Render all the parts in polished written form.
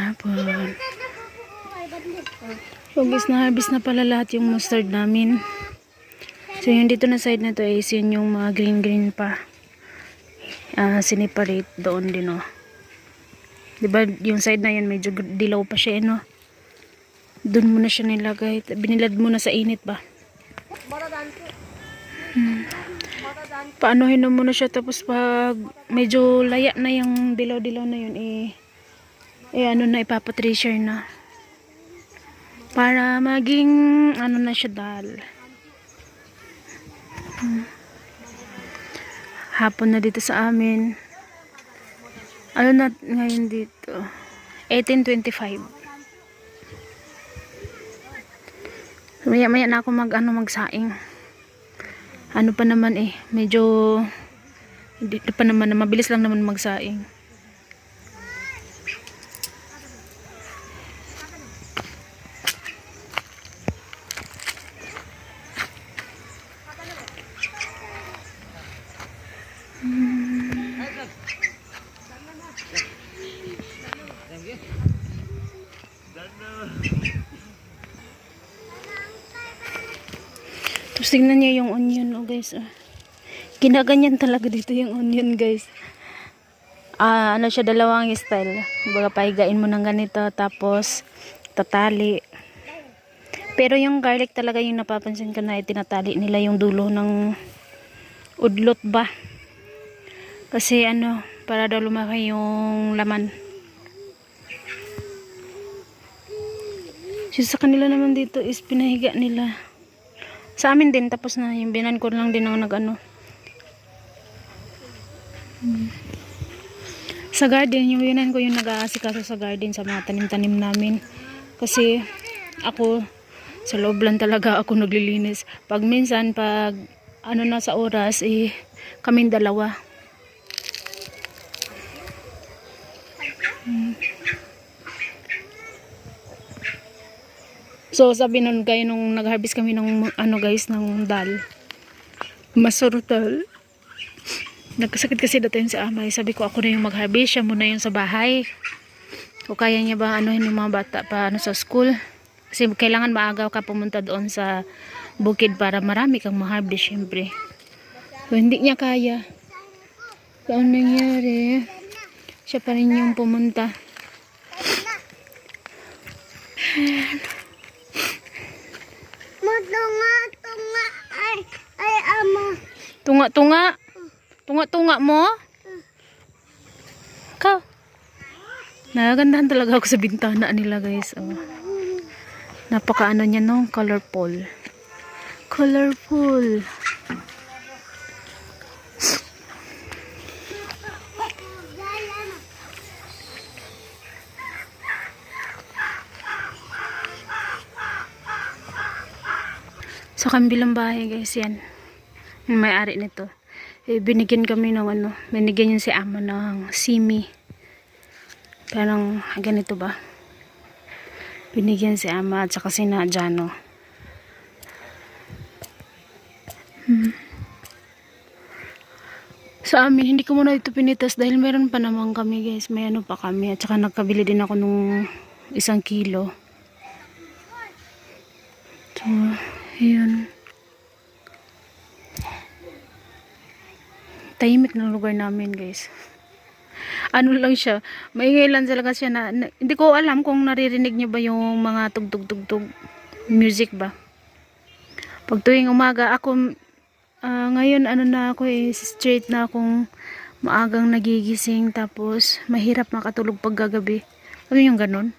hapon. So guys, na-harvest na pala lahat yung mustard namin. So yung dito na side na to is yun yung mga green pa. Siniparate doon din oh. Diba yung side na yan medyo dilaw pa siya no. Doon muna siya nilagay. Binilad muna sa init ba. Paanohin na muna siya tapos pag medyo laya na yung dilaw-dilaw na yun ano na ipapatreasure na. Para maging ano na siya dal. Hapon na dito sa amin. Ano na ngayon dito? 18:25. Maya-maya na ako magsaing. Ano pa naman medyo dito pa naman mabilis lang naman magsaing. Tapos tingnan niyo yung onion guys. Ginaganyan talaga dito yung onion guys. Ano siya, dalawang style. Baga paigain mo ng ganito tapos tatali. Pero yung garlic talaga yung napapansin ko na itinatali nila yung dulo ng udlot ba. Kasi para daw lumaki yung laman. So, sa kanila naman dito is pinahiga nila. Sa amin din, tapos na yung binan ko lang din ang Sa garden, yung binan ko yung nag-aasikaso sa garden sa mga tanim-tanim namin. Kasi ako, sa loob lang talaga ako naglilinis. Pag minsan, na sa oras, kaming dalawa. So sabi nun kayo nung nag-harvest kami ng guys ng dal. Masurtal. Nagkasakit kasi dati sa amay. Sabi ko ako na yung mag-harvest, siya muna yung sa bahay. O kaya niya ba yung mga bata pa sa school. Kasi kailangan maaga ka pumunta doon sa bukid para marami kang ma-harvest syempre. So hindi niya kaya. So ano nangyari? Siya pa rin yung pumunta. Tunga mo? Ikaw? Nagagandahan talaga ako sa bintana nila guys. Napaka niya no? Colorful. Colorful. Sa kabilang bahay guys yan. Yung may-ari nito. Binigyan kami ng binigyan yun si amo ng simi. Parang ganito ba? Binigyan si ama at saka si Jano. Sa amin, hindi ko muna ito pinitas dahil meron pa naman kami guys. May pa kami at saka nagkabili din ako nung 1 kilo. So, yun. Tahimik ng lugar namin guys. Lang siya, maingay lang talaga siya hindi ko alam kung naririnig niyo ba yung mga tugtog music ba. Pag tuwing umaga ako ngayon na ako straight na akong maagang nagigising tapos mahirap makatulog pag gagabi. Yung ganun.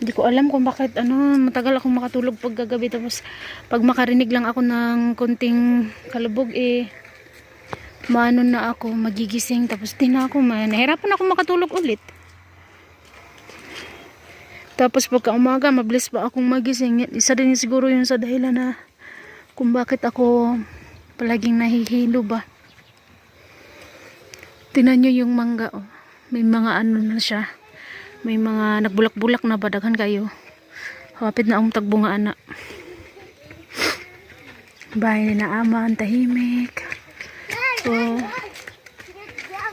Hindi ko alam kung bakit matagal akong makatulog pag gagabi tapos pag makarinig lang ako ng konting kalabog na ako magigising tapos din ako nahirapan ako makatulog ulit. Tapos pagka umaga mabilis pa akong magising. Isa din siguro yun sa dahilan na kung bakit ako palaging nahihilo ba. Tingnan nyo yung mangga may mga na siya, may mga nagbulak-bulak na badaghan kayo. Hapit na ang tagbunga anak. Bahay na ama ang tahimik. So,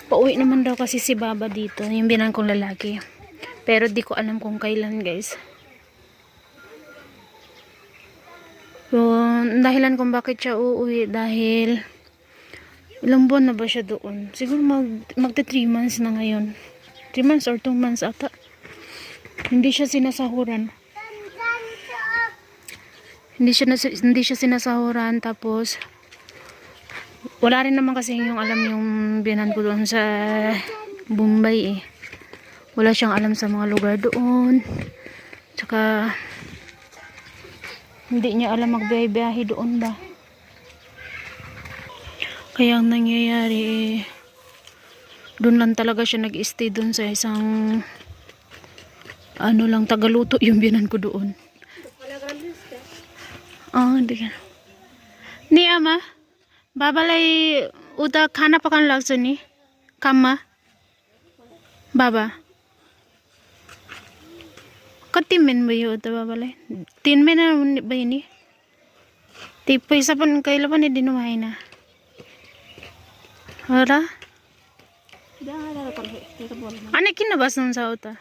pauwi naman daw kasi si Baba dito, yung binan kong lalaki. Pero di ko alam kung kailan, guys. So, dahilan kung bakit siya uuwi dahil ilang buwan na ba siya doon? Siguro magta 3 months na ngayon. 3 months or 2 months ata. Hindi siya sinasahuran. Hindi siya sinasahuran, tapos wala rin naman kasi yung alam yung biyanan ko doon sa Bombay eh. Wala siyang alam sa mga lugar doon. Tsaka hindi niya alam magbiyahe doon ba. Kaya ang nangyayari eh, doon lang talaga siya nag-stay doon sa isang ano lang, tagaluto yung biyanan ko doon. Oh, hindi ka. Ni ama, babalay uda खाना पकाने लाग्छ नि काममा बाबा कति महिना भयो त बाबालाई 3 महिना भयो नि ती पैसा पनि कहिले पनि दिनु भएन हो र अनि किन बस्नुहुन्छ उता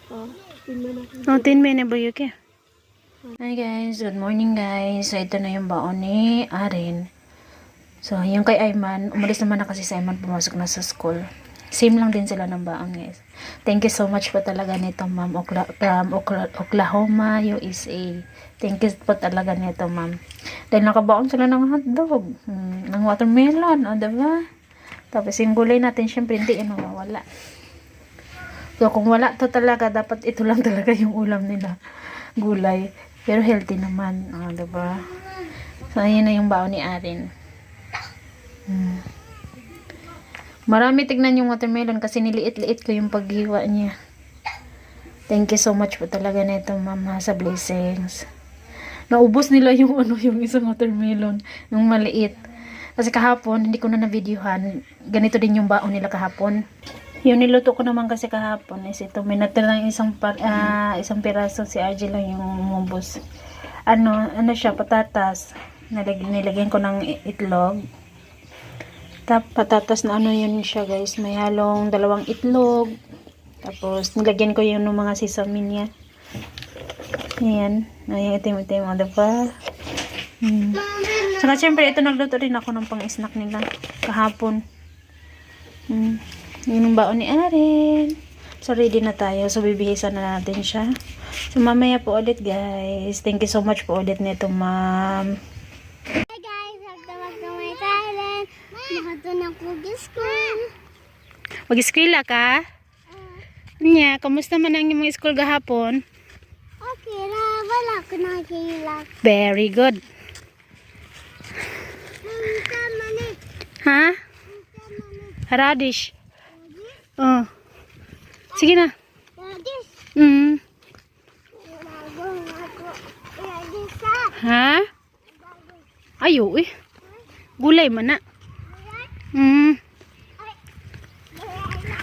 Oh, 10 महिना भयो क्या. Hi guys, good morning guys. So ito na yung baon ni Aren. So yung kay Ayman, umalis naman na kasi si Ayman, pumasok na sa school. Same lang din sila ng baon guys. Thank you so much po talaga nito ma'am from Oklahoma, USA. Thank you po talaga nito ma'am. Dahil nakabaon sila ng hotdog, ng watermelon, o diba? Tapos yung gulay natin, syempre hindi yan mawawala. So kung wala to talaga, dapat ito lang talaga yung ulam nila. Gulay. Pero healthy naman. O, diba? So ayun na yung baon ni Aren. Marami tignan yung watermelon kasi niliit-liit ko yung paghiwa niya. Thank you so much po talaga nito mama sa blessings. Naubos nila yung yung isang watermelon, yung maliit. Kasi kahapon hindi ko na na-videohan. Ganito din yung baon nila kahapon. Yung niluto ko naman kasi kahapon is ito. May natira lang isang piraso, si RJ lang yung umubos. Ano siya, patatas. Nilagyan ko ng itlog. Patatas na ano yun siya guys. May halong 2 itlog. Tapos nilagyan ko yung mga sesame niya. Ayan. Ayan, itim-itim. Diba? Saka syempre ito nagluto rin ako ng pang-snack nila kahapon. Yun yung baon ni Aren. So ready na tayo. So bibihisan na natin siya. So mamaya po ulit guys. Thank you so much po ulit nito ma'am. Hi guys, welcome to my channel. Nakatun ako school. Mag-eskwela ka? Nya, kamusta man ang imong school gahapon? Okay na, wala ko nakilak. Very good. Tama na. Ha? Radish. Oh. Sige na. Radis. Bagong ako. Radis Ha? Ayo eh. Gulay man na.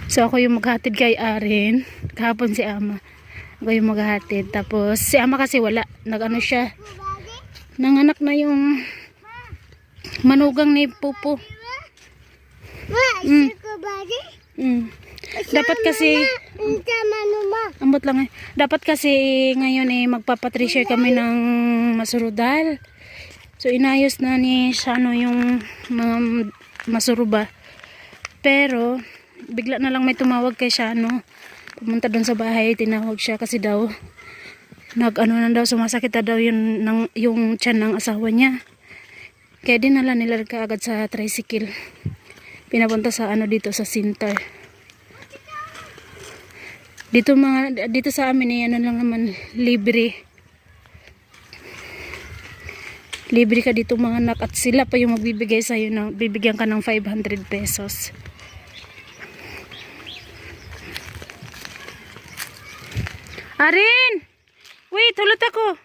So ako yung maghatid kay Aren. Kahapon si Ama. Ako yung maghatid. Tapos si Ama kasi wala. Nag-ano siya. Nanganak na yung manugang ni Pupo. ko badi? Dapat kasi Tama numa. ambot lang eh. Dapat kasi ngayon eh magpapatreasure kami ng masurudal. So inayos na ni Shano yung mga masuruba. Pero bigla na lang may tumawag kay Shano. Pumunta doon sa bahay, tinawag siya kasi daw nag-ano na daw, sumasakit na daw yung tiyan ng asawa niya. Kaya dinala nila kaagad sa tricycle. Pinapunta sa dito sa center. Dito sa amin eh, ano lang naman, libre. Libre ka dito mga anak at sila pa yung magbibigay sa iyo bibigyan ka ng 500 pesos. Arin! Wait, hulot ako.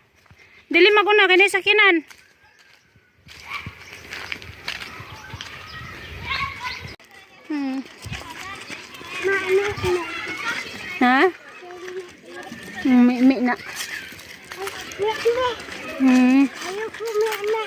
Dili maguna kanay sakinan. Ha? Mi na. Hmm. Ayoko, mama.